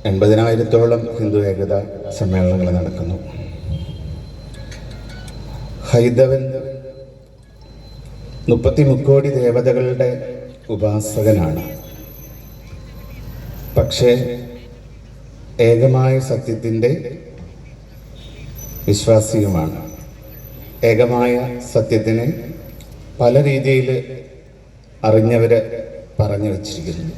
80,000-ഓളം ഹിന്ദു ഏകതാ സമ്മേളനങ്ങൾ നടക്കുന്നു. ഹൈന്ദവൻ 33 കോടി ദേവതകളുടെ ഉപാസകനാണ്. പക്ഷേ ഏകമായ സത്യത്തിൻ്റെ വിശ്വാസിയുമാണ്. ഏകമായ സത്യത്തിനെ പല രീതിയിൽ അറിഞ്ഞവര് പറഞ്ഞു വച്ചിരിക്കുന്നു.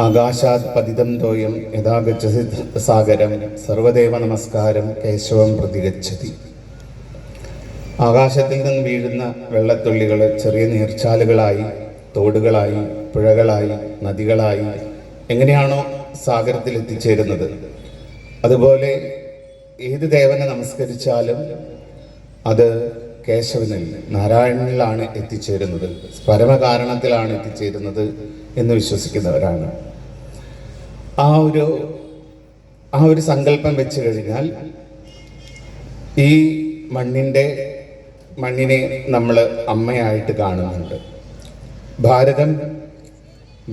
ആകാശാത് പതിതം തോയം യഥാ ഗച്ഛതി സാഗരം സർവദേവ നമസ്കാരം കേശവം പ്രതിഗച്ഛതി. ആകാശത്തിൽ നിന്ന് വീഴുന്ന വെള്ളത്തുള്ളികൾ ചെറിയ നീർച്ചാലുകളായി, തോടുകളായി, പുഴകളായി, നദികളായി എങ്ങനെയാണോ സാഗരത്തിൽ എത്തിച്ചേരുന്നത്, അതുപോലെ ഏത് ദേവനെ നമസ്കരിച്ചാലും അത് കേശവനിൽ, നാരായണനിലാണ് എത്തിച്ചേരുന്നത്, പരമകാരണത്തിലാണ് എത്തിച്ചേരുന്നത് എന്ന് വിശ്വസിക്കുന്നവരാണ്. ആ ഒരു സങ്കല്പം വെച്ച് കഴിഞ്ഞാൽ ഈ മണ്ണിനെ നമ്മൾ അമ്മയായിട്ട് കാണുന്നുണ്ട്.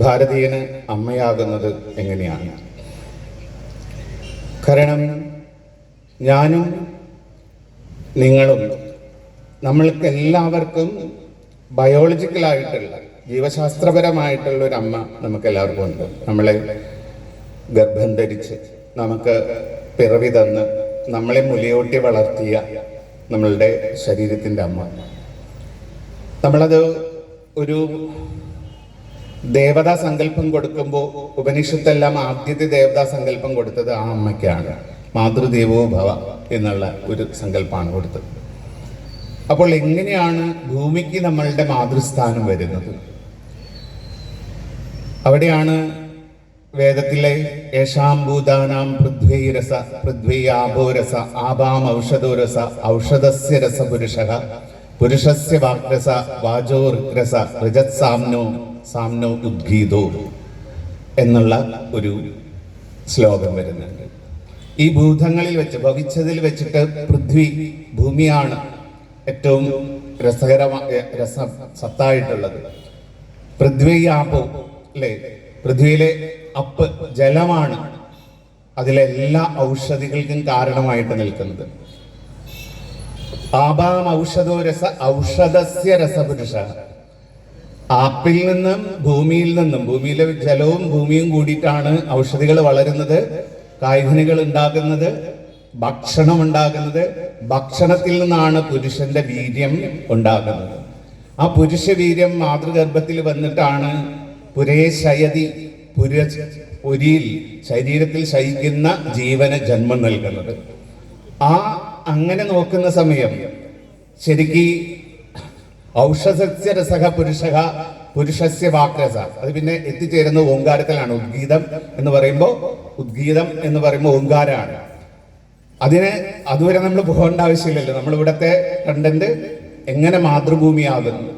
ഭാരതീയന് അമ്മയാകുന്നത് എങ്ങനെയാണ്? കാരണം ഞാനും നിങ്ങളും, നമ്മൾക്ക് എല്ലാവർക്കും ബയോളജിക്കലായിട്ടുള്ള, ജീവശാസ്ത്രപരമായിട്ടുള്ള ഒരു അമ്മ നമുക്ക് എല്ലാവർക്കും ഉണ്ട്. നമ്മളെ ഗർഭം ധരിച്ച് നമുക്ക് പിറവി തന്ന് നമ്മളെ മുലയൂട്ടി വളർത്തിയ നമ്മളുടെ ശരീരത്തിൻ്റെ അമ്മ. നമ്മളത് ഒരു ദേവതാ സങ്കല്പം കൊടുക്കുമ്പോൾ ഉപനിഷത്തെല്ലാം ആദ്യത്തെ ദേവതാ സങ്കല്പം കൊടുത്തത് ആ അമ്മയ്ക്കാണ്. മാതൃദേവോ ഭവ എന്നുള്ള ഒരു സങ്കല്പമാണ് കൊടുത്തത്. അപ്പോൾ എങ്ങനെയാണ് ഭൂമിക്ക് നമ്മളുടെ മാതൃസ്ഥാനം വരുന്നത്? അവിടെയാണ് വേദത്തിലെ യേശാം ഭൂതാനാം പൃഥ്വീരസ പൃഥ്വീയാഭോരസ ആപാം ഔഷധോരസ ഔഷധസ്യ രസ പുരുഷസ്യ വാക്രസ വാചോ ഋഗ്രസ രജത് സാംനോ ഉദ്ഗീതോ എന്നുള്ള ഒരു ശ്ലോകം വരുന്നുണ്ട്. ഈ ഭൂതങ്ങളിൽ വെച്ച്, ഭവിച്ചതിൽ വെച്ചിട്ട് പൃഥ്വി, ഭൂമിയാണ് ഏറ്റവും സത്തായിട്ടുള്ളത്. പൃഥ്വിയാപോ അല്ലേ, പൃഥ്വിയിലെ അപ്പ് ജലമാണ് അതിലെല്ലാ ഔഷധികൾക്കും കാരണമായിട്ട് നിൽക്കുന്നത്. ആപാം ഔഷധോ രസ ഔഷധസ്യ രസപുരുഷ. ആപ്പിൽ നിന്നും ഭൂമിയിൽ നിന്നും, ഭൂമിയിലെ ജലവും ഭൂമിയും കൂടിയിട്ടാണ് ഔഷധികൾ വളരുന്നത്, കായ്കനികൾ ഉണ്ടാകുന്നത്, ഭക്ഷണം ഉണ്ടാകുന്നത്. ഭക്ഷണത്തിൽ നിന്നാണ് പുരുഷന്റെ വീര്യം ഉണ്ടാകുന്നത്. ആ പുരുഷ വീര്യം മാതൃഗർഭത്തിൽ വന്നിട്ടാണ് പുരേശയതി, പുരിയിൽ ശരീരത്തിൽ ശയിക്കുന്ന ജീവന് ജന്മം നൽകുന്നത്. അങ്ങനെ നോക്കുന്ന സമയം ശരിക്ക് ഔഷധസ്യ രസക പുരുഷസ്യ വാക്രസ, അത് പിന്നെ എത്തിച്ചേരുന്ന ഓങ്കാരത്തിലാണ്. ഉദ്ഗീതം എന്ന് പറയുമ്പോൾ ഓങ്കാരമാണ്. അതുവരെ നമ്മൾ പോകേണ്ട ആവശ്യമില്ലല്ലോ. നമ്മൾ ഇവിടുത്തെ കണ്ടന്റ് എങ്ങനെ മാതൃഭൂമിയാകുന്നു.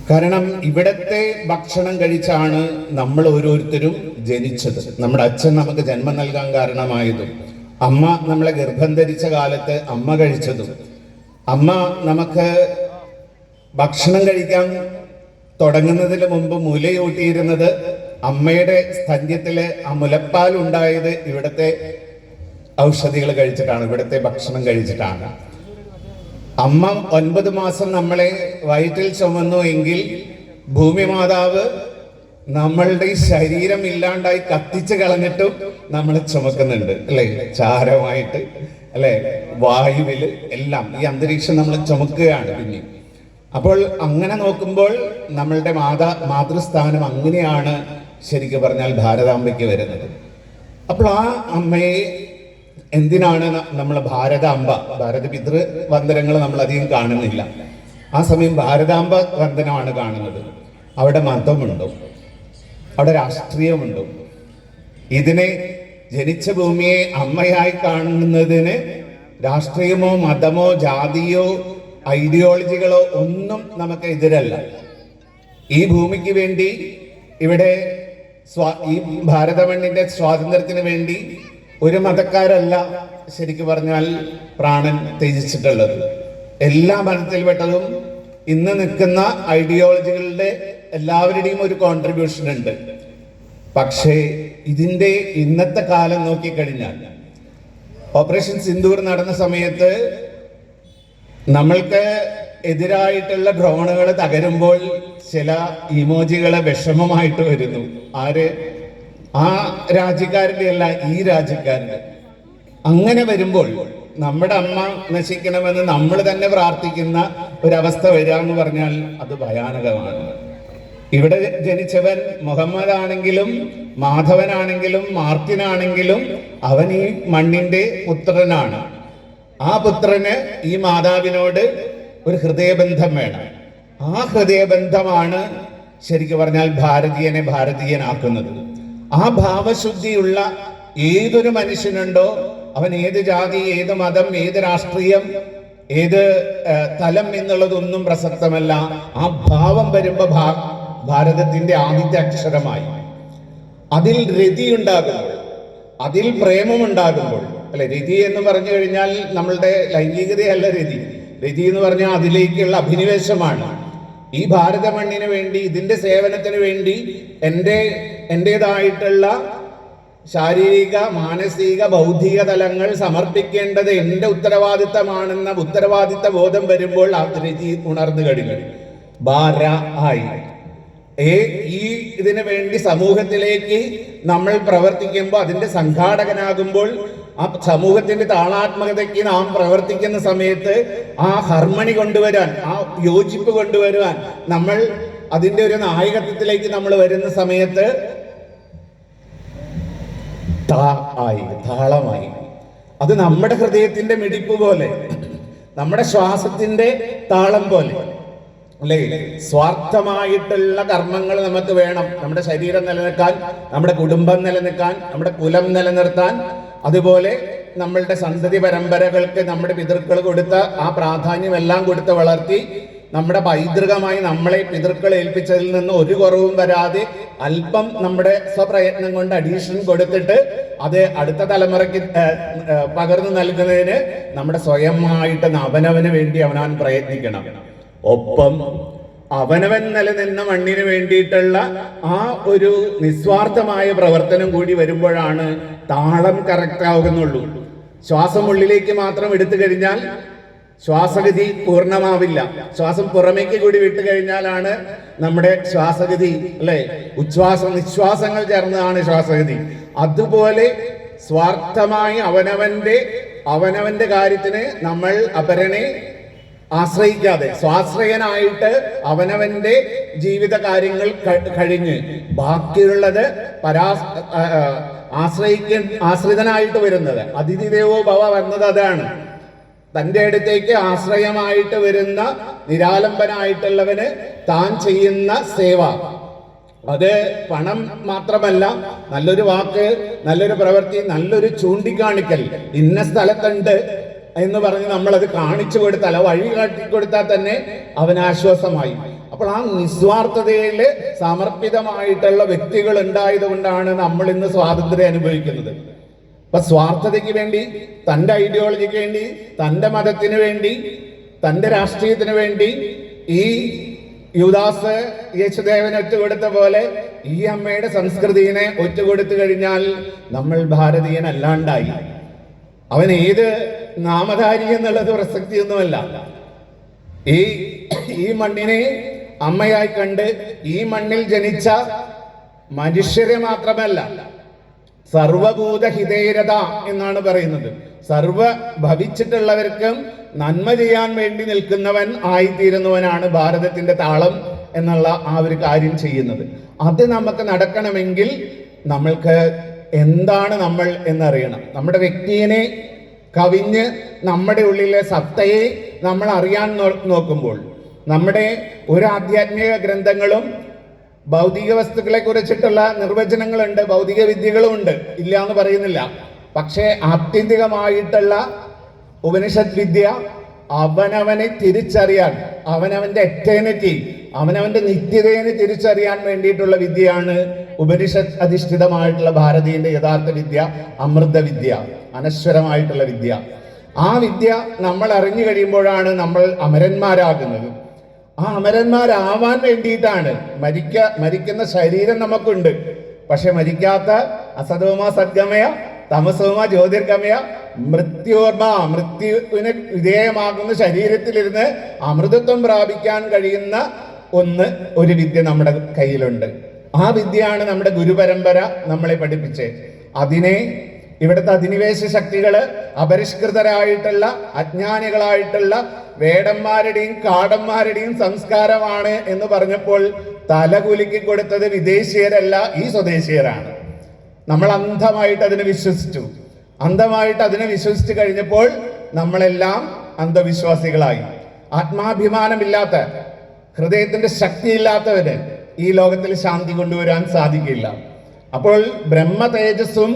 കാരണം ഇവിടത്തെ ഭക്ഷണം കഴിച്ചാണ് നമ്മൾ ഓരോരുത്തരും ജനിച്ചത്. നമ്മുടെ അച്ഛൻ നമുക്ക് ജന്മം നൽകാൻ കാരണമായതും, അമ്മ നമ്മളെ ഗർഭം ധരിച്ച കാലത്ത് അമ്മ കഴിച്ചതും, അമ്മ നമുക്ക് ഭക്ഷണം കഴിക്കാൻ തുടങ്ങുന്നതിന് മുമ്പ് മുലയൂട്ടിയിരുന്നത്, അമ്മയുടെ സ്തന്യത്തില് ആ മുലപ്പാൽ ഉണ്ടായത് ഇവിടുത്തെ ഔഷധികൾ കഴിച്ചിട്ടാണ്, ഇവിടുത്തെ ഭക്ഷണം കഴിച്ചിട്ടാണ്. അമ്മ 9 മാസം നമ്മളെ വയറ്റിൽ ചുമന്നു എങ്കിൽ ഭൂമി മാതാവ് നമ്മളുടെ ഈ ശരീരം ഇല്ലാണ്ടായി കത്തിച്ച് കളഞ്ഞിട്ടും നമ്മളെ ചുമക്കുന്നുണ്ട് അല്ലെ, ചാരമായിട്ട് അല്ലെ, വായുവില് എല്ലാം ഈ അന്തരീക്ഷം നമ്മൾ ചുമക്കുകയാണ്. പിന്നെ അപ്പോൾ അങ്ങനെ നോക്കുമ്പോൾ നമ്മളുടെ മാതൃസ്ഥാനം അങ്ങനെയാണ് ശരിക്കും പറഞ്ഞാൽ ഭാരതാംബയ്ക്ക് വരുന്നത്. അപ്പോൾ ആ അമ്മയെ എന്തിനാണ് നമ്മൾ ഭാരതാംബ, ഭാരത പിതൃ വന്ദനങ്ങൾ നമ്മൾ അധികം കാണുന്നില്ല. ആ സമയം ഭാരതാംബ വന്ദനമാണ് കാണുന്നത്. അവിടെ മതമുണ്ടോ, അവിടെ രാഷ്ട്രീയമുണ്ടോ? ഇതിനെ, ജനിച്ച ഭൂമിയെ അമ്മയായി കാണുന്നതിന് രാഷ്ട്രീയമോ മതമോ ജാതിയോ ഐഡിയോളജികളോ ഒന്നും നമുക്ക് എതിരല്ല. ഈ ഭൂമിക്ക് വേണ്ടി, ഇവിടെ ഈ ഭാരതമണ്ണിന്റെ സ്വാതന്ത്ര്യത്തിന് വേണ്ടി ഒരു മതക്കാരല്ല ശരിക്കും പറഞ്ഞാൽ പ്രാണൻ ത്യജിച്ചിട്ടുള്ളത്. എല്ലാ മതത്തിൽപ്പെട്ടതും ഇന്ന് നിൽക്കുന്ന ഐഡിയോളജികളുടെ എല്ലാവരുടെയും ഒരു കോൺട്രിബ്യൂഷൻ ഉണ്ട്. പക്ഷേ ഇതിൻ്റെ ഇന്നത്തെ കാലം നോക്കിക്കഴിഞ്ഞാൽ ഓപ്പറേഷൻ സിന്ദൂർ നടന്ന സമയത്ത് നമ്മൾക്ക് എതിരായിട്ടുള്ള ഡ്രോണുകൾ തകരുമ്പോൾ ചില ഇമോജികളെ വിഷമമായിട്ട് വരുന്നു. ആര്? ആ രാജ്യക്കാരുടെ അല്ല, ഈ രാജ്യക്കാരുടെ. അങ്ങനെ വരുമ്പോൾ നമ്മുടെ അമ്മ നശിക്കണമെന്ന് നമ്മൾ തന്നെ പ്രാർത്ഥിക്കുന്ന ഒരവസ്ഥ വരിക എന്ന് പറഞ്ഞാൽ അത് ഭയാനകമാണ്. ഇവിടെ ജനിച്ചവൻ മുഹമ്മദ് ആണെങ്കിലും മാധവനാണെങ്കിലും മാർട്ടിനാണെങ്കിലും അവൻ ഈ മണ്ണിന്റെ പുത്രനാണ്. ആ പുത്രന് ഈ മാതാവിനോട് ഒരു ഹൃദയബന്ധം വേണം. ആ ഹൃദയബന്ധമാണ് ശരിക്കും പറഞ്ഞാൽ ഭാരതീയനെ ഭാരതീയനാക്കുന്നത്. ആ ഭാവശുദ്ധിയുള്ള ഏതൊരു മനുഷ്യനുണ്ടോ, അവൻ ഏത് ജാതി, ഏത് മതം, ഏത് രാഷ്ട്രീയം, ഏത് തലം എന്നുള്ളതൊന്നും പ്രസക്തമല്ല. ആ ഭാവം വരുമ്പോ ഭാരതത്തിന്റെ ആദ്യത്തെ അക്ഷരമായി അതിൽ രതി ഉണ്ടാകുമ്പോൾ, അതിൽ പ്രേമമുണ്ടാകുമ്പോൾ, അല്ലെ, രതി എന്ന് പറഞ്ഞു കഴിഞ്ഞാൽ നമ്മളുടെ ലൈംഗികതയല്ല രതി. രതി എന്ന് പറഞ്ഞാൽ അതിലേക്കുള്ള അഭിനിവേശമാണ്. ഈ ഭാരത മണ്ണിന് വേണ്ടി, ഇതിന്റെ സേവനത്തിന് വേണ്ടി എന്റേതായിട്ടുള്ള ശാരീരിക, മാനസിക, ബൗദ്ധിക തലങ്ങൾ സമർപ്പിക്കേണ്ടത് എൻ്റെ ഉത്തരവാദിത്തമാണെന്ന ഉത്തരവാദിത്ത ബോധം വരുമ്പോൾ ആ രതി ഉണർന്നു കഴിഞ്ഞു. ആയി ഈ ഇതിനു വേണ്ടി സമൂഹത്തിലേക്ക് നമ്മൾ പ്രവർത്തിക്കുമ്പോൾ, അതിന്റെ സംഘാടകനാകുമ്പോൾ, ആ സമൂഹത്തിന്റെ താളാത്മകതയ്ക്ക് നാം പ്രവർത്തിക്കുന്ന സമയത്ത് ആ ഹർമണി കൊണ്ടുവരാൻ, ആ യോജിപ്പ് കൊണ്ടുവരുവാൻ, നമ്മൾ അതിന്റെ ഒരു നായകത്വത്തിലേക്ക് നമ്മൾ വരുന്ന സമയത്ത് താളമായി. അത് നമ്മുടെ ഹൃദയത്തിന്റെ മിടിപ്പ് പോലെ, നമ്മുടെ ശ്വാസത്തിന്റെ താളം പോലെ, അല്ലേ? സ്വാർത്ഥമായിട്ടുള്ള കർമ്മങ്ങൾ നമുക്ക് വേണം, നമ്മുടെ ശരീരം നിലനിൽക്കാൻ, നമ്മുടെ കുടുംബം നിലനിൽക്കാൻ, നമ്മുടെ കുലം നിലനിർത്താൻ. അതുപോലെ നമ്മളുടെ സന്തതി പരമ്പരകൾക്ക് നമ്മുടെ പിതൃക്കൾ കൊടുത്ത ആ പ്രാധാന്യം എല്ലാം കൊടുത്ത് വളർത്തി, നമ്മുടെ പൈതൃകമായി നമ്മളെ പിതൃക്കൾ ഏൽപ്പിച്ചതിൽ നിന്ന് ഒരു കുറവും വരാതെ അല്പം നമ്മുടെ സ്വപ്രയത്നം കൊണ്ട് അഡീഷൻ കൊടുത്തിട്ട് അത് അടുത്ത തലമുറയ്ക്ക് പകർന്നു നൽകുന്നതിന് നമ്മുടെ സ്വയമായിട്ട് അവനവന് വേണ്ടി അവനാൻ പ്രയത്നിക്കണം. ഒപ്പം അവനവൻ നിലനിന്ന മണ്ണിന് വേണ്ടിയിട്ടുള്ള ആ ഒരു നിസ്വാർത്ഥമായ പ്രവർത്തനം കൂടി വരുമ്പോഴാണ് താളം കറക്റ്റ് ആകുന്നുള്ളൂ. ശ്വാസം ഉള്ളിലേക്ക് മാത്രം എടുത്തു കഴിഞ്ഞാൽ ശ്വാസഗതി പൂർണ്ണമാവില്ല. ശ്വാസം പുറമേക്ക് കൂടി വിട്ടു കഴിഞ്ഞാലാണ് നമ്മുടെ ശ്വാസഗതി, അല്ലെ, ഉച്ഛ്വാസം നിശ്വാസങ്ങൾ ചേർന്നതാണ് ശ്വാസഗതി. അതുപോലെ സ്വാർത്ഥമായി അവനവന്റെ കാര്യത്തിന് നമ്മൾ അപരനെ ആശ്രയിക്കാതെ സ്വാശ്രയനായിട്ട് അവനവന്റെ ജീവിത കാര്യങ്ങൾ കഴിഞ്ഞ് ബാക്കിയുള്ളത് ആശ്രിതനായിട്ട് വരുന്നത്, അതിഥി ദേവോ ഭവ വന്നത് അതാണ്. തൻ്റെ അടുത്തേക്ക് ആശ്രയമായിട്ട് വരുന്ന നിരാലംബനായിട്ടുള്ളവന് താൻ ചെയ്യുന്ന സേവ, അത് പണം മാത്രമല്ല, നല്ലൊരു വാക്ക്, നല്ലൊരു പ്രവൃത്തി, നല്ലൊരു ചൂണ്ടിക്കാണിക്കൽ, ഇന്ന സ്ഥലത്തുണ്ട് എന്ന് പറഞ്ഞ് നമ്മളത് കാണിച്ചു കൊടുത്താൽ, വഴി കാട്ടിക്കൊടുത്താൽ തന്നെ അവനാശ്വാസമായി. അപ്പോൾ ആ നിസ്വാർത്ഥതയിൽ സമർപ്പിതമായിട്ടുള്ള വ്യക്തികൾ ഉണ്ടായത് കൊണ്ടാണ് നമ്മൾ ഇന്ന് സ്വാതന്ത്ര്യം അനുഭവിക്കുന്നത്. അപ്പൊ സ്വാർത്ഥതയ്ക്ക് വേണ്ടി, തൻ്റെ ഐഡിയോളജിക്ക് വേണ്ടി, തൻ്റെ മതത്തിന് വേണ്ടി, തൻ്റെ രാഷ്ട്രീയത്തിന് വേണ്ടി ഈ യുദാസ് യേശുദേവൻ ഒറ്റുകൊടുത്ത പോലെ ഈ അമ്മയുടെ സംസ്കൃതിയെ ഒറ്റുകൊടുത്തു കഴിഞ്ഞാൽ നമ്മൾ ഭാരതീയനല്ലാണ്ടായി. അവൻ ഏത് നാമധാരി എന്നുള്ളത് പ്രസക്തിയൊന്നുമല്ല. ഈ മണ്ണിനെ അമ്മയായി കണ്ട് ഈ മണ്ണിൽ ജനിച്ച മനുഷ്യരെ മാത്രമല്ല, സർവഭൂത ഹിതൈരത എന്നാണ് പറയുന്നത്. സർവ ഭവിച്ചിട്ടുള്ളവർക്കും നന്മ ചെയ്യാൻ വേണ്ടി നിൽക്കുന്നവൻ ആയിത്തീരുന്നവനാണ് ഭാരതത്തിന്റെ താളം എന്നുള്ള ആ ഒരു കാര്യം ചെയ്യുന്നത്. അത് നമുക്ക് നടക്കണമെങ്കിൽ നമ്മൾക്ക് എന്താണ് നമ്മൾ എന്നറിയണം. നമ്മുടെ വ്യക്തിയെ കവിഞ്ഞ് നമ്മുടെ ഉള്ളിലെ സത്തയെ നമ്മൾ അറിയാൻ നോക്കുമ്പോൾ നമ്മുടെ ഒരു ആധ്യാത്മിക ഗ്രന്ഥങ്ങളും ഭൗതിക വസ്തുക്കളെ കുറിച്ചിട്ടുള്ള നിർവചനങ്ങളുണ്ട്, ഭൗതിക വിദ്യകളുമുണ്ട്, ഇല്ല എന്ന് പറയുന്നില്ല. പക്ഷേ ആത്യന്തികമായിട്ടുള്ള ഉപനിഷത്ത് വിദ്യ അവനവനെ തിരിച്ചറിയാൻ, അവനവന്റെ എറ്റേണിറ്റി, അവനവന്റെ നിത്യതയെ തിരിച്ചറിയാൻ വേണ്ടിയിട്ടുള്ള വിദ്യയാണ് ഉപനിഷത്ത് അധിഷ്ഠിതമായിട്ടുള്ള ഭാരതീയന്റെ യഥാർത്ഥ വിദ്യ, അമൃത വിദ്യ, അനശ്വരമായിട്ടുള്ള വിദ്യ. ആ വിദ്യ നമ്മൾ അറിഞ്ഞു കഴിയുമ്പോഴാണ് നമ്മൾ അമരന്മാരാകുന്നത്. ആ അമരന്മാരാവാൻ വേണ്ടിയിട്ടാണ് മരിക്കുന്ന ശരീരം നമുക്കുണ്ട്, പക്ഷെ മരിക്കാത്ത അസതോമ സദ്ഗമയ തമസോമ ജ്യോതിർഗമയ മൃത്യുവിന് വിധേയമാകുന്ന ശരീരത്തിലിരുന്ന് അമൃതത്വം പ്രാപിക്കാൻ കഴിയുന്ന ഒരു വിദ്യ നമ്മുടെ കയ്യിലുണ്ട്. ആ വിദ്യയാണ് നമ്മുടെ ഗുരുപരമ്പര നമ്മളെ പഠിപ്പിച്ച്. അതിനെ ഇവിടുത്തെ അധിനിവേശ ശക്തികള് അപരിഷ്കൃതരായിട്ടുള്ള അജ്ഞാനികളായിട്ടുള്ള വേടന്മാരുടെയും കാടന്മാരുടെയും സംസ്കാരമാണ് എന്ന് പറഞ്ഞപ്പോൾ തലകുലുക്കി കൊടുത്തത് വിദേശീയരല്ല, ഈ സ്വദേശീയരാണ്. നമ്മൾ അന്ധമായിട്ട് അതിനെ വിശ്വസിച്ചു. അന്ധമായിട്ട് അതിനെ വിശ്വസിച്ചു കഴിഞ്ഞപ്പോൾ നമ്മളെല്ലാം അന്ധവിശ്വാസികളായി. ആത്മാഭിമാനമില്ലാത്ത, ഹൃദയത്തിന്റെ ശക്തിയില്ലാത്തവന് ഈ ലോകത്തിൽ ശാന്തി കൊണ്ടുവരാൻ സാധിക്കില്ല. അപ്പോൾ ബ്രഹ്മ തേജസ്സും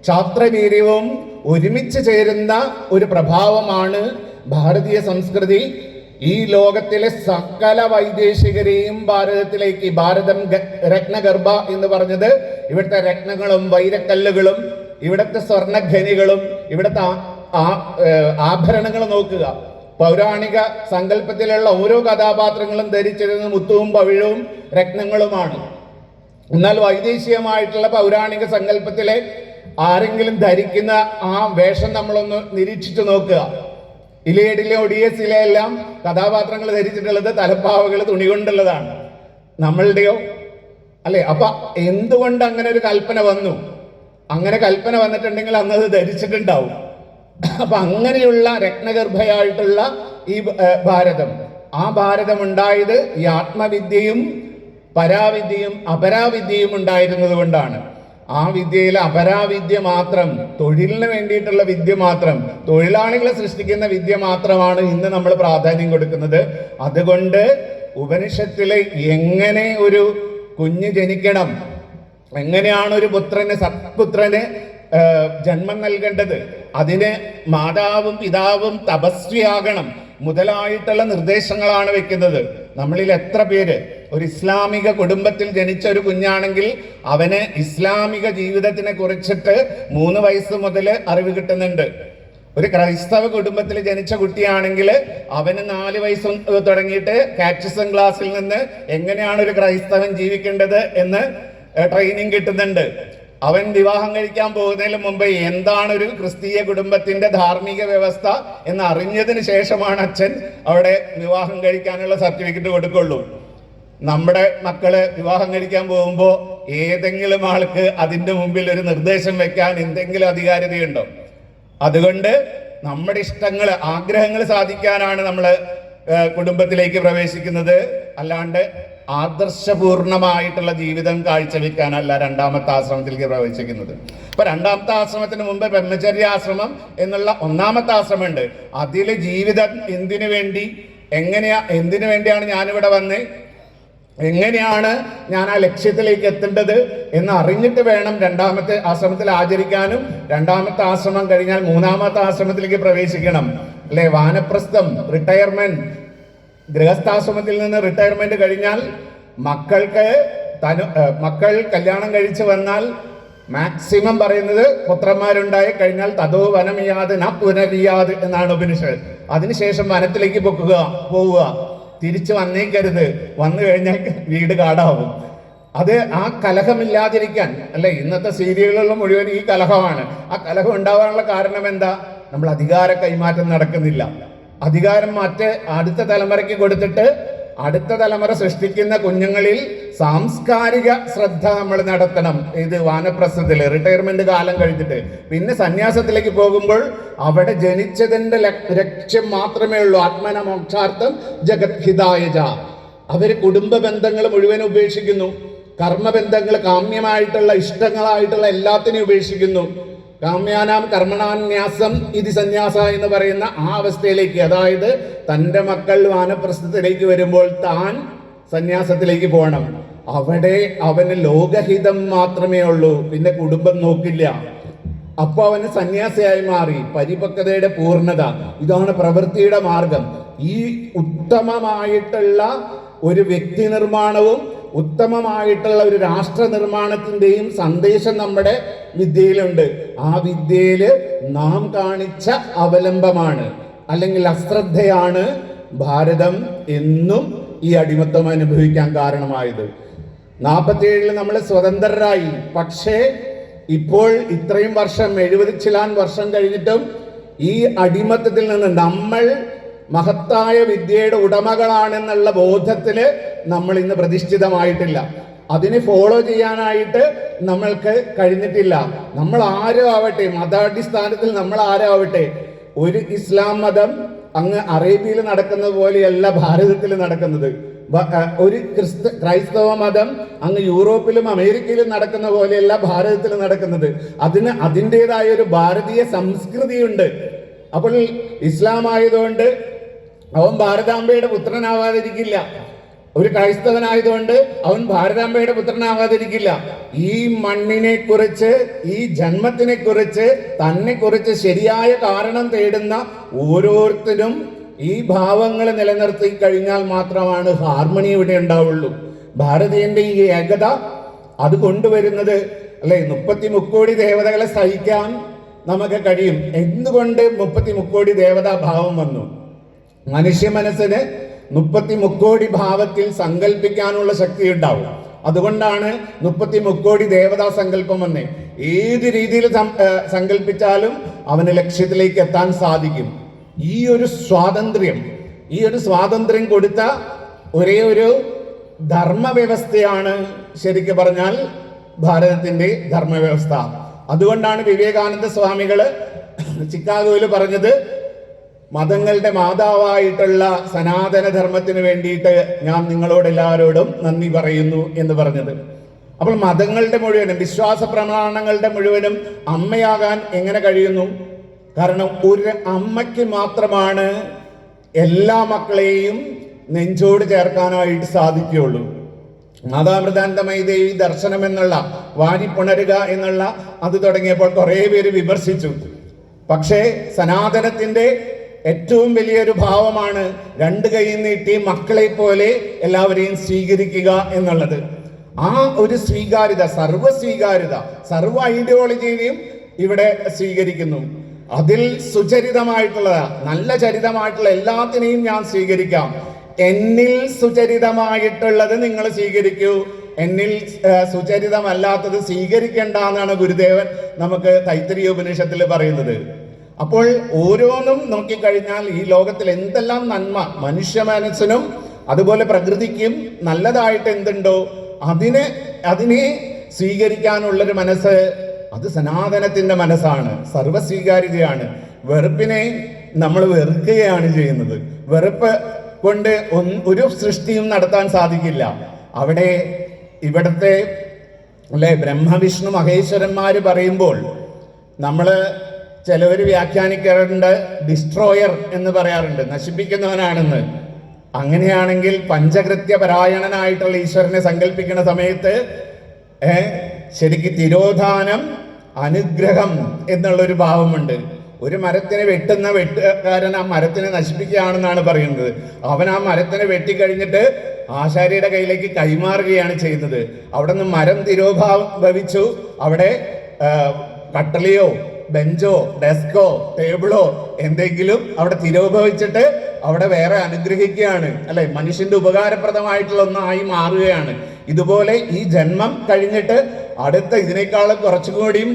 ക്ഷാത്രവീര്യവും ഒരുമിച്ച് ചേരുന്ന ഒരു പ്രഭാവമാണ് ഭാരതീയ സംസ്കൃതി. ഈ ലോകത്തിലെ സകല വൈദേശികരെയും ഭാരതത്തിലേക്ക്, ഭാരതം രത്നഗർഭ എന്ന് പറഞ്ഞത് ഇവിടുത്തെ രത്നങ്ങളും വൈരക്കല്ലുകളും ഇവിടുത്തെ സ്വർണ്ണഖനികളും ഇവിടുത്തെ ആഭരണങ്ങൾ നോക്കുക. പൗരാണിക സങ്കല്പത്തിലുള്ള ഓരോ കഥാപാത്രങ്ങളും ധരിച്ചിരുന്ന മുത്തുവും പവിഴവും രത്നങ്ങളുമാണ്. എന്നാൽ വൈദേശികമായിട്ടുള്ള പൗരാണിക സങ്കല്പത്തിലെ ആരെങ്കിലും ധരിക്കുന്ന ആ വേഷം നമ്മളൊന്ന് നിരീക്ഷിച്ചു നോക്കുക. ഇലയഡിലെ ഒഡിയസിലെ എല്ലാം കഥാപാത്രങ്ങൾ ധരിച്ചിട്ടുള്ളത് തലപ്പാവകൾ തുണി കൊണ്ടുള്ളതാണ്. നമ്മളുടെയോ അല്ലെ? അപ്പൊ എന്തുകൊണ്ട് അങ്ങനെ ഒരു കൽപ്പന വന്നു? അങ്ങനെ കൽപ്പന വന്നിട്ടുണ്ടെങ്കിൽ അന്നത് ധരിച്ചിട്ടുണ്ടാവും. അപ്പൊ അങ്ങനെയുള്ള രത്നഗർഭയായിട്ടുള്ള ഈ ഭാരതം, ആ ഭാരതം ഉണ്ടായത് ഈ ആത്മവിദ്യയും പരാവിദ്യയും അപരാവിദ്യയും ഉണ്ടായിരുന്നത് കൊണ്ടാണ്. ആ വിദ്യയിലെ അപരാവിദ്യ മാത്രം, തൊഴിലിന് വേണ്ടിയിട്ടുള്ള വിദ്യ മാത്രം, തൊഴിലാളികളെ സൃഷ്ടിക്കുന്ന വിദ്യ മാത്രമാണ് ഇന്ന് നമ്മൾ പ്രാധാന്യം കൊടുക്കുന്നത്. അതുകൊണ്ട് ഉപനിഷത്തിലെ എങ്ങനെ ഒരു കുഞ്ഞ് ജനിക്കണം, എങ്ങനെയാണ് ഒരു സത്പുത്രന് ജന്മം നൽകേണ്ടത്, അതിന് മാതാവും പിതാവും തപസ്വിയാകണം മുതലായിട്ടുള്ള നിർദ്ദേശങ്ങളാണ് വെക്കുന്നത്. നമ്മളിൽ എത്ര പേര് ഒരു ഇസ്ലാമിക കുടുംബത്തിൽ ജനിച്ച ഒരു കുഞ്ഞാണെങ്കിൽ അവന് ഇസ്ലാമിക ജീവിതത്തിനെ കുറിച്ചിട്ട് 3 വയസ്സ് മുതൽ അറിവ് കിട്ടുന്നുണ്ട്. ഒരു ക്രൈസ്തവ കുടുംബത്തിൽ ജനിച്ച കുട്ടിയാണെങ്കിൽ അവന് 4 വയസ്സ് തുടങ്ങിയിട്ട് കാറ്റസിസം ക്ലാസ്സിൽ നിന്ന് എങ്ങനെയാണ് ഒരു ക്രൈസ്തവൻ ജീവിക്കേണ്ടത് എന്ന് ട്രെയിനിങ് കിട്ടുന്നുണ്ട്. അവൻ വിവാഹം കഴിക്കാൻ പോകുന്നതിന് മുമ്പ് എന്താണ് ഒരു ക്രിസ്തീയ കുടുംബത്തിന്റെ ധാർമ്മിക വ്യവസ്ഥ എന്ന് അറിഞ്ഞതിന് ശേഷമാണ് അച്ഛൻ അവിടെ വിവാഹം കഴിക്കാനുള്ള സർട്ടിഫിക്കറ്റ് കൊടുക്കുള്ളൂ. നമ്മുടെ മക്കള് വിവാഹം കഴിക്കാൻ പോകുമ്പോൾ ഏതെങ്കിലും ആൾക്ക് അതിന്റെ മുമ്പിൽ ഒരു നിർദ്ദേശം വെക്കാൻ എന്തെങ്കിലും അധികാരിതയുണ്ടോ? അതുകൊണ്ട് നമ്മുടെ ഇഷ്ടങ്ങൾ, ആഗ്രഹങ്ങൾ സാധിക്കാനാണ് നമ്മൾ കുടുംബത്തിലേക്ക് പ്രവേശിക്കുന്നത്. അല്ലാണ്ട് ആദർശപൂർണമായിട്ടുള്ള ജീവിതം കാഴ്ചവെക്കാനല്ല രണ്ടാമത്തെ ആശ്രമത്തിലേക്ക് പ്രവേശിക്കുന്നത്. അപ്പൊ രണ്ടാമത്തെ ആശ്രമത്തിന് മുമ്പ് ബ്രഹ്മചര്യാശ്രമം എന്നുള്ള 1ാമത്തെ ആശ്രമമുണ്ട്. അതിലെ ജീവിതം എന്തിനു വേണ്ടിയാണ് ഞാനിവിടെ വന്ന്, എങ്ങനെയാണ് ഞാൻ ആ ലക്ഷ്യത്തിലേക്ക് എത്തേണ്ടത് എന്ന് അറിഞ്ഞിട്ട് വേണം രണ്ടാമത്തെ ആശ്രമത്തിൽ ആചരിക്കാനും. രണ്ടാമത്തെ ആശ്രമം കഴിഞ്ഞാൽ 3ാമത്തെ ആശ്രമത്തിലേക്ക് പ്രവേശിക്കണം, അല്ലെ? വാനപ്രസ്ഥം, റിട്ടയർമെന്റ്. ഗൃഹസ്ഥാശ്രമത്തിൽ നിന്ന് റിട്ടയർമെന്റ് കഴിഞ്ഞാൽ മക്കൾ കല്യാണം കഴിച്ച് വന്നാൽ മാക്സിമം പറയുന്നത് പുത്രന്മാരുണ്ടായി കഴിഞ്ഞാൽ തതോ വനമിയാത് ന പുനരിയാത് എന്നാണ് ഉപനിഷത്ത്. അതിനുശേഷം വനത്തിലേക്ക് പോവുക, തിരിച്ചു വന്നേക്കരുത്. വന്നു കഴിഞ്ഞാൽ വീട് കാടാവും. അത് ആ കലഹമില്ലാതിരിക്കാൻ, അല്ലെ? ഇന്നത്തെ സീരിയലുകളിൽ മുഴുവൻ ഈ കലഹമാണ്. ആ കലഹം ഉണ്ടാവാനുള്ള കാരണം എന്താ? നമ്മൾ അധികാര കൈമാറ്റം നടക്കുന്നില്ല. അധികാരം അടുത്ത തലമുറയ്ക്ക് കൊടുത്തിട്ട് അടുത്ത തലമുറ സൃഷ്ടിക്കുന്ന കുഞ്ഞുങ്ങളിൽ സാംസ്കാരിക ശ്രദ്ധ നമ്മൾ നടത്തണം. ഇത് വാനപ്രസ്ഥത്തില് റിട്ടയർമെന്റ് കാലം കഴിഞ്ഞിട്ട് പിന്നെ സന്യാസത്തിലേക്ക് പോകുമ്പോൾ അവിടെ ജനിച്ചതിന്റെ ലക്ഷ്യം മാത്രമേ ഉള്ളൂ. ആത്മന മോക്ഷാർത്ഥം ജഗത് ഹിതായജ. അവര് കുടുംബ ബന്ധങ്ങൾ മുഴുവൻ ഉപേക്ഷിക്കുന്നു. കർമ്മബന്ധങ്ങൾ, കാമ്യമായിട്ടുള്ള ഇഷ്ടങ്ങളായിട്ടുള്ള എല്ലാത്തിനെയും ഉപേക്ഷിക്കുന്നു. കാമ്യാനാം കർമ്മണാന്യാസം ഇത് സന്യാസ എന്ന് പറയുന്ന ആ അവസ്ഥയിലേക്ക്, അതായത് തൻ്റെ മക്കൾ വാനപ്രസ്ഥത്തിലേക്ക് വരുമ്പോൾ താൻ സന്യാസത്തിലേക്ക് പോകണം. അവിടെ അവന് ലോകഹിതം മാത്രമേ ഉള്ളൂ, പിന്നെ കുടുംബം നോക്കില്ല. അപ്പൊ അവന് സന്യാസിയായി മാറി. പരിപക്വതയുടെ പൂർണ്ണത, ഇതാണ് പ്രവൃത്തിയുടെ മാർഗം. ഈ ഉത്തമമായിട്ടുള്ള ഒരു വ്യക്തി നിർമ്മാണവും ഉത്തമമായിട്ടുള്ള ഒരു രാഷ്ട്ര നിർമ്മാണത്തിന്റെയും സന്ദേശം നമ്മുടെ വിദ്യയിലുണ്ട്. ആ വിദ്യയില് നാം കാണിച്ച അവലംബമാണ്, അല്ലെങ്കിൽ അശ്രദ്ധയാണ് ഭാരതം എന്നും ഈ അടിമത്തം അനുഭവിക്കാൻ കാരണമായത്. 47 നമ്മൾ സ്വതന്ത്രരായി. പക്ഷേ ഇപ്പോൾ ഇത്രയും വർഷം, 70 ചിലാൻ വർഷം കഴിഞ്ഞിട്ടും ഈ അടിമത്തത്തിൽ നിന്ന് നമ്മൾ മഹത്തായ വിദ്യയുടെ ഉടമകളാണെന്നുള്ള ബോധത്തില് നമ്മൾ ഇന്ന് പ്രതിഷ്ഠിതമായിട്ടില്ല. അതിനെ ഫോളോ ചെയ്യാനായിട്ട് നമ്മൾക്ക് കഴിഞ്ഞിട്ടില്ല. നമ്മൾ ആരോ ആവട്ടെ, മതാടിസ്ഥാനത്തിൽ നമ്മൾ ആരോ ആവട്ടെ, ഒരു ഇസ്ലാം മതം അങ്ങ് അറേബ്യയിൽ നടക്കുന്നത് പോലെയല്ല ഭാരതത്തിൽ നടക്കുന്നത്. ഒരു ക്രൈസ്തവ മതം അങ്ങ് യൂറോപ്പിലും അമേരിക്കയിലും നടക്കുന്ന പോലെയല്ല ഭാരതത്തിൽ നടക്കുന്നത്. അതിന് അതിൻ്റെതായ ഒരു ഭാരതീയ സംസ്കൃതിയുണ്ട്. അപ്പോൾ ഇസ്ലാം ആയതുകൊണ്ട് അവൻ ഭാരതാംബയുടെ പുത്രനാവാതിരിക്കില്ല. ഒരു ക്രൈസ്തവനായതുകൊണ്ട് അവൻ ഭാരതാംബയുടെ പുത്രനാവാതിരിക്കില്ല. ഈ മണ്ണിനെ കുറിച്ച്, ഈ ജന്മത്തിനെ കുറിച്ച്, തന്നെ കുറിച്ച് ശരിയായ കാരണം തേടുന്ന ഓരോരുത്തരും ഈ ഭാവങ്ങൾ നിലനിർത്തി കഴിഞ്ഞാൽ മാത്രമാണ് ഹാർമണി ഇവിടെ ഉണ്ടാവുള്ളൂ. ഭാരതീയന്റെ ഈ ഏകത അത് കൊണ്ടുവരുന്നത് അല്ലെ, 33 കോടി ദേവതകളെ സഹിക്കാൻ നമുക്ക് കഴിയും. എന്തുകൊണ്ട് 33 കോടി ദേവതാ ഭാവം വന്നു? മനുഷ്യ മനസ്സിന് 33 കോടി ഭാവത്തിൽ സങ്കല്പിക്കാനുള്ള ശക്തി ഉണ്ടാവും. അതുകൊണ്ടാണ് 33 കോടി ദേവതാ സങ്കല്പം വന്നേ. ഏത് രീതിയിൽ സങ്കല്പിച്ചാലും അവന് ലക്ഷ്യത്തിലേക്ക് എത്താൻ സാധിക്കും. ഈ ഒരു സ്വാതന്ത്ര്യം കൊടുത്ത ഒരേ ഒരു ധർമ്മവ്യവസ്ഥയാണ് ശരിക്കും പറഞ്ഞാൽ ഭാരതത്തിന്റെ ധർമ്മവ്യവസ്ഥ. അതുകൊണ്ടാണ് വിവേകാനന്ദ സ്വാമികള് ചിക്കാഗോയിൽ പറഞ്ഞത്, മതങ്ങളുടെ മാതാവായിട്ടുള്ള സനാതന ധർമ്മത്തിന് വേണ്ടിയിട്ട് ഞാൻ നിങ്ങളോട് എല്ലാവരോടും നന്ദി പറയുന്നു എന്ന് പറഞ്ഞത്. അപ്പോൾ മതങ്ങളുടെ മുഴുവനും, വിശ്വാസ പ്രമാണങ്ങളുടെ മുഴുവനും അമ്മയാകാൻ എങ്ങനെ കഴിയുന്നു? കാരണം ഒരു അമ്മയ്ക്ക് മാത്രമാണ് എല്ലാ മക്കളെയും നെഞ്ചോട് ചേർക്കാനായിട്ട് സാധിക്കുകയുള്ളൂ. മാതാമൃതാനന്ദമയി ദേവി ദർശനം എന്നുള്ള, വാരിപ്പുണരുക എന്നുള്ള അത് തുടങ്ങിയപ്പോൾ കുറേ പേര് വിമർശിച്ചു. പക്ഷേ സനാതനത്തിന്റെ ഏറ്റവും വലിയൊരു ഭാവമാണ് 2 കൈ നീട്ടി മക്കളെ പോലെ എല്ലാവരെയും സ്വീകരിക്കുക എന്നുള്ളത്. ആ ഒരു സ്വീകാര്യത, സർവ ഐഡിയോളജിയെയും ഇവിടെ സ്വീകരിക്കുന്നു. അതിൽ സുചരിതമായിട്ടുള്ള, നല്ല ചരിതമായിട്ടുള്ള എല്ലാത്തിനെയും ഞാൻ സ്വീകരിക്കാം. എന്നിൽ സുചരിതമായിട്ടുള്ളത് നിങ്ങൾ സ്വീകരിക്കൂ, എന്നിൽ സുചരിതമല്ലാത്തത് സ്വീകരിക്കേണ്ട എന്നാണ് ഗുരുദേവൻ നമുക്ക് തൈത്തരീയ ഉപനിഷത്തിൽ പറയുന്നത്. അപ്പോൾ ഓരോന്നും നോക്കിക്കഴിഞ്ഞാൽ ഈ ലോകത്തിൽ എന്തെല്ലാം നന്മ മനുഷ്യ മനസ്സിനും അതുപോലെ പ്രകൃതിക്കും നല്ലതായിട്ട് എന്തുണ്ടോ അതിനെ സ്വീകരിക്കാനുള്ളൊരു മനസ്സ്, അത് സനാതനത്തിന്റെ മനസ്സാണ്, സർവസ്വീകാര്യതയാണ്. വെറുപ്പിനെ നമ്മൾ വെറുക്കുകയാണ് ചെയ്യുന്നത്. വെറുപ്പ് കൊണ്ട് ഒരു സൃഷ്ടിയും നടത്താൻ സാധിക്കില്ല. ഇവിടത്തെ അല്ലെ ബ്രഹ്മവിഷ്ണു മഹേശ്വരന്മാര് പറയുമ്പോൾ നമ്മള് ചിലവർ വ്യാഖ്യാനിക്കാറുണ്ട്, ഡിസ്ട്രോയർ എന്ന് പറയാറുണ്ട്, നശിപ്പിക്കുന്നവനാണെന്ന്. അങ്ങനെയാണെങ്കിൽ പഞ്ചകൃത്യ പരായണനായിട്ടുള്ള ഈശ്വരനെ സങ്കല്പിക്കുന്ന സമയത്ത് ശരിക്ക് തിരോധാനം, അനുഗ്രഹം എന്നുള്ളൊരു ഭാവമുണ്ട്. ഒരു മരത്തിനെ വെട്ടുന്ന വെട്ടുകാരൻ ആ മരത്തിനെ നശിപ്പിക്കുകയാണെന്നാണ് പറയുന്നത്. അവൻ ആ മരത്തിനെ വെട്ടിക്കഴിഞ്ഞിട്ട് ആശാരിയുടെ കയ്യിലേക്ക് കൈമാറുകയാണ് ചെയ്യുന്നത്. അവിടെ നിന്ന് മരം തിരോഭവിച്ചു. അവിടെ കട്ടളിയോ ബെഞ്ചോ ഡെസ്കോ ടേബിളോ എന്തെങ്കിലും അവിടെ തിരോഭവിച്ചിട്ട് അവിടെ വേറെ അനുഗ്രഹിക്കുകയാണ്, അല്ലെ, മനുഷ്യന്റെ ഉപകാരപ്രദമായിട്ടുള്ള ഒന്നായി മാറുകയാണ്. ഇതുപോലെ ഈ ജന്മം കഴിഞ്ഞിട്ട് അടുത്ത ഇതിനേക്കാളും കുറച്ചുകൂടിയും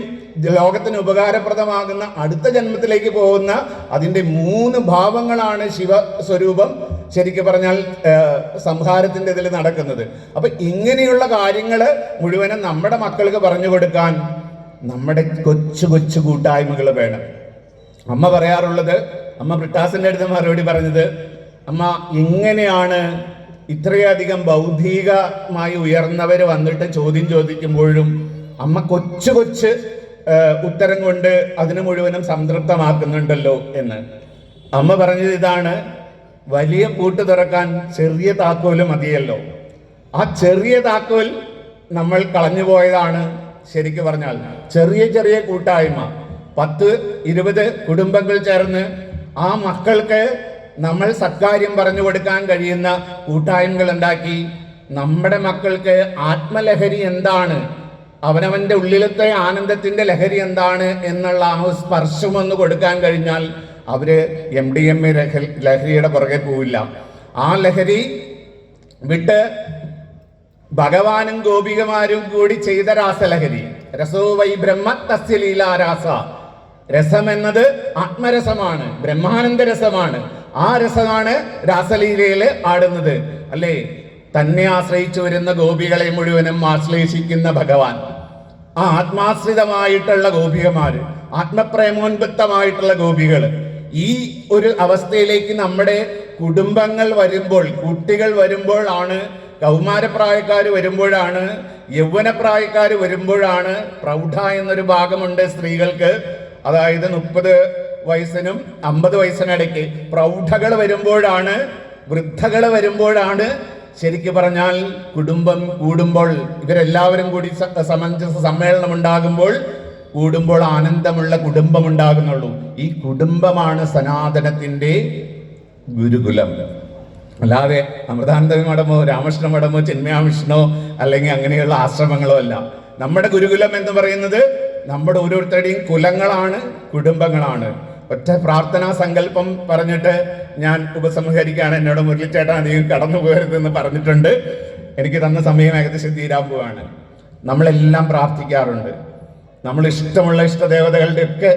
ലോകത്തിന് ഉപകാരപ്രദമാകുന്ന അടുത്ത ജന്മത്തിലേക്ക് പോകുന്ന അതിന്റെ 3 ഭാവങ്ങളാണ് ശിവസ്വരൂപം ശരിക്കും പറഞ്ഞാൽ സംഹാരത്തിന്റെ ഇതിൽ നടക്കുന്നത്. അപ്പൊ ഇങ്ങനെയുള്ള കാര്യങ്ങള് മുഴുവനും നമ്മുടെ മക്കൾക്ക് പറഞ്ഞു കൊടുക്കാൻ നമ്മുടെ കൊച്ചു കൊച്ചു കൂട്ടായ്മകൾ വേണം. അമ്മ പറയാറുള്ളത്, അമ്മ ബ്രിട്ടാസിന്റെ അടുത്ത് മറുപടി പറഞ്ഞത്, അമ്മ എങ്ങനെയാണ് ഇത്രയധികം ബൗദ്ധികമായി ഉയർന്നവർ വന്നിട്ട് ചോദ്യം ചോദിക്കുമ്പോഴും അമ്മ കൊച്ചു കൊച്ച് ഉത്തരം കൊണ്ട് അതിന് മുഴുവനും സംതൃപ്തമാക്കുന്നുണ്ടല്ലോ എന്ന്. അമ്മ പറഞ്ഞത് ഇതാണ്, വലിയ പൂട്ട് തുറക്കാൻ ചെറിയ താക്കോല് മതിയല്ലോ. ആ ചെറിയ താക്കോൽ നമ്മൾ കളഞ്ഞുപോയതാണ്. ശരിക്കും പറഞ്ഞാൽ ചെറിയ ചെറിയ കൂട്ടായ്മ, 10-20 കുടുംബങ്ങൾ ചേർന്ന് ആ മക്കൾക്ക് നമ്മൾ സത്കാര്യം പറഞ്ഞു കൊടുക്കാൻ കഴിയുന്ന കൂട്ടായ്മകൾ ഉണ്ടാക്കി നമ്മുടെ മക്കൾക്ക് ആത്മലഹരി എന്താണ്, അവനവന്റെ ഉള്ളിലത്തെ ആനന്ദത്തിന്റെ ലഹരി എന്താണ് എന്നുള്ള ആ സ്പർശം ഒന്ന് കൊടുക്കാൻ കഴിഞ്ഞാൽ അവര് MDMA ലഹരിയുടെ പുറകെ പോവില്ല. ആ ലഹരി വിട്ട് ഭഗവാനും ഗോപികമാരും കൂടി ചെയ്ത രാസലഹരി. രസോ വൈ ബ്രഹ്മ തസ്യ ലീലാരാസ. രസം എന്നത് ആത്മരസമാണ്, ബ്രഹ്മാനന്ദ രസമാണ്. ആ രസമാണ് രാസലീലയിൽ ആടുന്നത്, അല്ലേ? തന്നെ ആശ്രയിച്ചു വരുന്ന ഗോപികളെ മുഴുവനും ആശ്ലേഷിക്കുന്ന ഭഗവാൻ, ആ ആത്മാശ്രിതമായിട്ടുള്ള ഗോപികമാര്, ആത്മപ്രേമോൻപുത്തമായിട്ടുള്ള ഗോപികൾ, ഈ ഒരു അവസ്ഥയിലേക്ക് നമ്മുടെ കുടുംബങ്ങൾ വരുമ്പോൾ, കുട്ടികൾ വരുമ്പോഴാണ്, കൗമാരപ്രായക്കാർ വരുമ്പോഴാണ്, യൗവനപ്രായക്കാർ വരുമ്പോഴാണ്, പ്രൗഢ എന്നൊരു ഭാഗമുണ്ട് സ്ത്രീകൾക്ക്. അതായത് 30 വയസ്സിനും 50 വയസ്സിനിടയ്ക്ക് പ്രൗഢകൾ വരുമ്പോഴാണ്, വൃദ്ധകൾ വരുമ്പോഴാണ്, ശരിക്ക് പറഞ്ഞാൽ കുടുംബം കൂടുമ്പോൾ, ഇവരെല്ലാവരും കൂടി സമഞ്ജസ സമ്മേളനം ഉണ്ടാകുമ്പോൾ, കൂടുമ്പോൾ ആനന്ദമുള്ള കുടുംബം ഉണ്ടാകുന്നുള്ളൂ. ഈ കുടുംബമാണ് സനാതനത്തിന്റെ ഗുരുകുലം. അല്ലാതെ അമൃതാനന്ദ മഠമോ രാമകൃഷ്ണ മഠമോ ചിന്മയാമിഷനോ അല്ലെങ്കിൽ അങ്ങനെയുള്ള ആശ്രമങ്ങളോ അല്ല. നമ്മുടെ ഗുരുകുലം എന്ന് പറയുന്നത് നമ്മുടെ ഓരോരുത്തരുടെയും കുലങ്ങളാണ്, കുടുംബങ്ങളാണ്. ഒറ്റ പ്രാർത്ഥനാ സങ്കല്പം പറഞ്ഞിട്ട് ഞാൻ ഉപസംഹരിക്കുകയാണ്. എന്നോട് മുരളിച്ചേട്ടൻ അധികം കടന്നു പോകരുതെന്ന് പറഞ്ഞിട്ടുണ്ട്. എനിക്ക് തന്ന സമയം ഏകദേശം തീരാൻ പോവാണ്. നമ്മളെല്ലാം പ്രാർത്ഥിക്കാറുണ്ട്. നമ്മൾ ഇഷ്ടമുള്ള ഇഷ്ടദേവതകളുടെ ഒക്കെ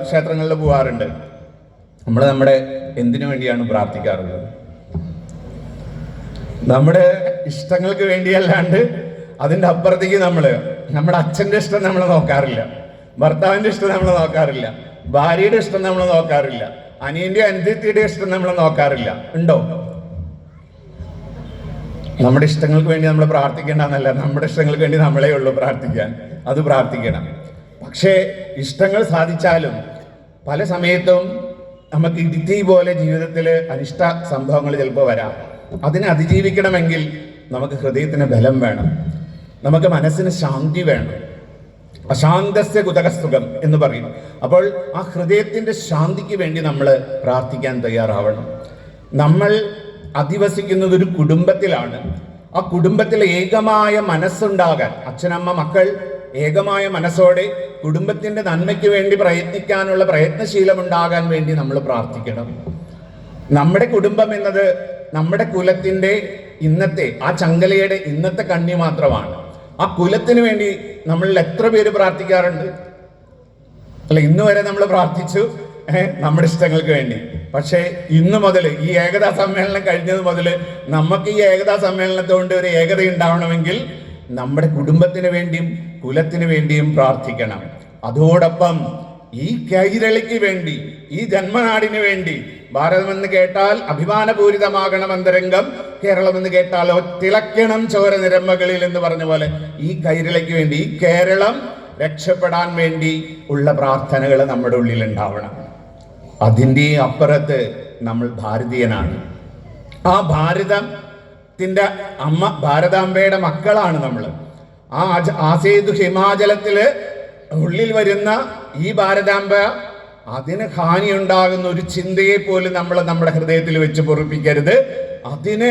ക്ഷേത്രങ്ങളിൽ പോകാറുണ്ട്. നമ്മുടെ എന്തിനു വേണ്ടിയാണ് പ്രാർത്ഥിക്കാറുള്ളത്? നമ്മുടെ ഇഷ്ടങ്ങൾക്ക് വേണ്ടിയല്ലാണ്ട് അതിൻ്റെ അപ്പുറത്തേക്ക് നമ്മുടെ അച്ഛൻ്റെ ഇഷ്ടം നമ്മൾ നോക്കാറില്ല, ഭർത്താവിൻ്റെ ഇഷ്ടം നമ്മൾ നോക്കാറില്ല, ഭാര്യയുടെ ഇഷ്ടം നമ്മൾ നോക്കാറില്ല, അനിയന്റെ അനുജത്തിയുടെ ഇഷ്ടം നമ്മൾ നോക്കാറില്ല. ഉണ്ടോ? നമ്മുടെ ഇഷ്ടങ്ങൾക്ക് വേണ്ടി നമ്മൾ പ്രാർത്ഥിക്കേണ്ടെന്നല്ല, നമ്മുടെ ഇഷ്ടങ്ങൾക്ക് വേണ്ടി നമ്മളേ ഉള്ളൂ പ്രാർത്ഥിക്കാൻ. അത് പ്രാർത്ഥിക്കണം. പക്ഷേ ഇഷ്ടങ്ങൾ സാധിച്ചാലും പല സമയത്തും നമുക്ക് ഇടുത്തി പോലെ ജീവിതത്തിൽ അനിഷ്ട സംഭവങ്ങൾ ചിലപ്പോൾ വരാം. അതിനെ അതിജീവിക്കണമെങ്കിൽ നമുക്ക് ഹൃദയത്തിന് ബലം വേണം, നമുക്ക് മനസ്സിന് ശാന്തി വേണം. അശാന്തസ്യ കുതകസുഖം എന്ന് പറയും. അപ്പോൾ ആ ഹൃദയത്തിന്റെ ശാന്തിക്ക് വേണ്ടി നമ്മൾ പ്രാർത്ഥിക്കാൻ തയ്യാറാവണം. നമ്മൾ അധിവസിക്കുന്നത് ഒരു കുടുംബത്തിലാണ്. ആ കുടുംബത്തിൽ ഏകമായ മനസ്സുണ്ടാകാൻ, അച്ഛനമ്മ മക്കൾ ഏകമായ മനസ്സോടെ കുടുംബത്തിന്റെ നന്മയ്ക്ക് വേണ്ടി പ്രയത്നിക്കാനുള്ള പ്രയത്നശീലം ഉണ്ടാകാൻ വേണ്ടി നമ്മൾ പ്രാർത്ഥിക്കണം. നമ്മുടെ കുടുംബം എന്നത് നമ്മുടെ കുലത്തിന്റെ ഇന്നത്തെ ആ ചങ്കലയുടെ ഇന്നത്തെ കണ്ണി മാത്രമാണ്. ആ കുലത്തിന് വേണ്ടി നമ്മളിൽ എത്ര പേര് പ്രാർത്ഥിക്കാറുണ്ട്? അല്ല, ഇന്ന് വരെ നമ്മൾ പ്രാർത്ഥിച്ചു നമ്മുടെ ഇഷ്ടങ്ങൾക്ക് വേണ്ടി. പക്ഷേ ഇന്ന് മുതൽ, ഈ ഏകതാ സമ്മേളനം കഴിഞ്ഞത് മുതൽ നമുക്ക് ഈ ഏകതാ സമ്മേളനത്തോണ്ട് ഒരു ഏകത ഉണ്ടാവണമെങ്കിൽ നമ്മുടെ കുടുംബത്തിന് വേണ്ടിയും കുലത്തിന് വേണ്ടിയും പ്രാർത്ഥിക്കണം. അതോടൊപ്പം ഈ കൈരളിക്ക് വേണ്ടി, ഈ ജന്മനാടിന് വേണ്ടി, ഭാരതമെന്ന് കേട്ടാൽ അഭിമാനപൂരിതമാകണം അന്തരംഗം, കേരളമെന്ന് കേട്ടാലോ തിളക്കണം ചോര നിരമ്പകളിൽ എന്ന് പറഞ്ഞ പോലെ ഈ കൈരളിക്ക് വേണ്ടി, ഈ കേരളം രക്ഷപ്പെടാൻ വേണ്ടി ഉള്ള പ്രാർത്ഥനകൾ നമ്മുടെ ഉള്ളിൽ ഉണ്ടാവണം. അതിൻ്റെ അപ്പുറത്ത് നമ്മൾ ഭാരതീയനാണ്. ആ ഭാരതത്തിന്റെ അമ്മ, ഭാരതാംബയുടെ മക്കളാണ് നമ്മൾ. ആ ആസേതു ഹിമാചലത്തില് ഉള്ളിൽ വരുന്ന ഈ ഭാരതാംബ, അതിന് ഹാനി ഉണ്ടാകുന്ന ഒരു ചിന്തയെ പോലും നമ്മൾ നമ്മുടെ ഹൃദയത്തിൽ വെച്ച് പൊറുപ്പിക്കരുത്. അതിന്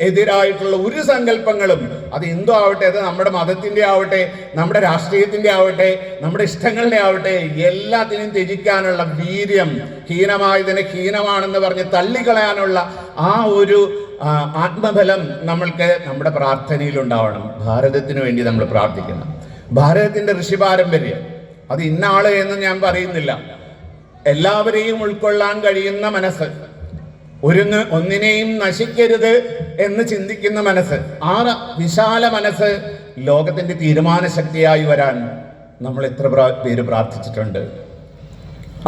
എതിരായിട്ടുള്ള ഒരു സങ്കല്പങ്ങളും, അത് എന്തോ ആവട്ടെ, അത് നമ്മുടെ മതത്തിന്റെ ആവട്ടെ, നമ്മുടെ രാഷ്ട്രീയത്തിന്റെ ആവട്ടെ, നമ്മുടെ ഇഷ്ടങ്ങളുടെ ആവട്ടെ, എല്ലാത്തിനും ത്യജിക്കാനുള്ള വീര്യം, ഹീനമായതിനെ ഹീനമാണെന്ന് പറഞ്ഞ് തള്ളിക്കളയാനുള്ള ആ ഒരു ആത്മബലം നമ്മൾക്ക് നമ്മുടെ പ്രാർത്ഥനയിൽ ഉണ്ടാവണം. ഭാരതത്തിന് വേണ്ടി നമ്മൾ പ്രാർത്ഥിക്കണം. ഭാരതത്തിന്റെ ഋഷി പാരമ്പര്യം, അത് ഇന്ന ആള് എന്ന് ഞാൻ പറയുന്നില്ല, എല്ലാവരെയും ഉൾക്കൊള്ളാൻ കഴിയുന്ന മനസ്സ്, ഒന്നിനെയും നശിക്കരുത് എന്ന് ചിന്തിക്കുന്ന മനസ്സ്, ആ വിശാല മനസ്സ് ലോകത്തിന്റെ തീരുമാന ശക്തിയായി വരാൻ നമ്മൾ എത്ര പേര് പ്രാർത്ഥിച്ചിട്ടുണ്ട്.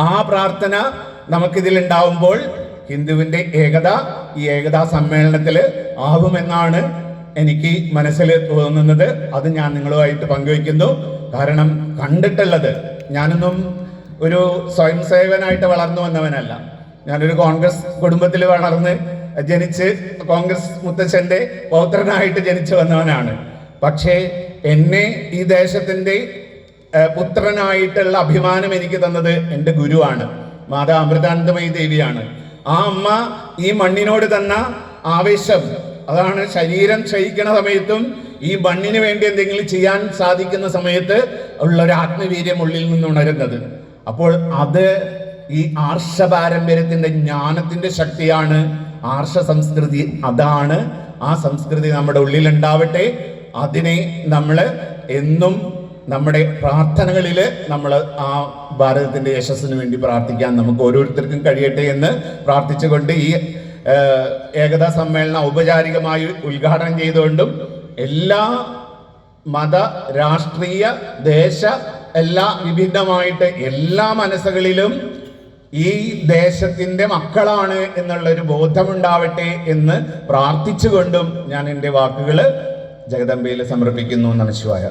ആ പ്രാർത്ഥന നമുക്കിതിൽ ഉണ്ടാവുമ്പോൾ ഹിന്ദുവിന്റെ ഏകത ഈ ഏകതാ സമ്മേളനത്തിൽ ആവുമെന്നാണ് എനിക്ക് മനസ്സിൽ തോന്നുന്നത്. അത് ഞാൻ നിങ്ങളുമായിട്ട് പങ്കുവയ്ക്കുന്നു. കാരണം കണ്ടിട്ടുള്ളത്, ഞാനൊന്നും ഒരു സ്വയം സേവനായിട്ട് വളർന്നു വന്നവനല്ല. ഞാനൊരു കോൺഗ്രസ് കുടുംബത്തിൽ ജനിച്ച് കോൺഗ്രസ് മുത്തച്ഛന്റെ പൗത്രനായിട്ട് ജനിച്ചു വന്നവനാണ്. പക്ഷേ എന്നെ ഈ ദേശത്തിന്റെ പുത്രനായിട്ടുള്ള അഭിമാനം എനിക്ക് തന്നത് എൻ്റെ ഗുരുവാണ്, മാതാ അമൃതാനന്ദമയി ദേവിയാണ്. ആ അമ്മ ഈ മണ്ണിനോട് തന്ന ആവേശം, അതാണ് ശരീരം ക്ഷയിക്കണ സമയത്തും ഈ മണ്ണിന് വേണ്ടി എന്തെങ്കിലും ചെയ്യാൻ സാധിക്കുന്ന സമയത്ത് ഉള്ള ഒരു ആത്മവീര്യം ഉള്ളിൽ നിന്ന് ഉണരുന്നത്. അപ്പോൾ അത് ഈ ആർഷ പാരമ്പര്യത്തിന്റെ ജ്ഞാനത്തിന്റെ ശക്തിയാണ്, ആർഷ സംസ്കൃതി അതാണ്. ആ സംസ്കൃതി നമ്മുടെ ഉള്ളിലുണ്ടാവട്ടെ. അതിനെ നമ്മൾ എന്നും നമ്മുടെ പ്രാർത്ഥനകളിൽ നമ്മൾ ആ ഭാരതത്തിൻ്റെ യശസ്സിന് വേണ്ടി പ്രാർത്ഥിക്കാൻ നമുക്ക് ഓരോരുത്തർക്കും കഴിയട്ടെ എന്ന് പ്രാർത്ഥിച്ചുകൊണ്ട് ഈ ഏകതാ സമ്മേളനം ഔപചാരികമായി ഉദ്ഘാടനം ചെയ്തുകൊണ്ടും എല്ലാ മത, രാഷ്ട്രീയ, ദേശ എല്ലാ വിഭിന്നമായിട്ട് എല്ലാ മനസ്സുകളിലും ഈ ദേശത്തിൻ്റെ മക്കളാണ് എന്നുള്ളൊരു ബോധമുണ്ടാവട്ടെ എന്ന് പ്രാർത്ഥിച്ചുകൊണ്ടും ഞാൻ എൻ്റെ വാക്കുകൾ ജഗദംബയിൽ സമർപ്പിക്കുന്നു. നമഃശിവായ.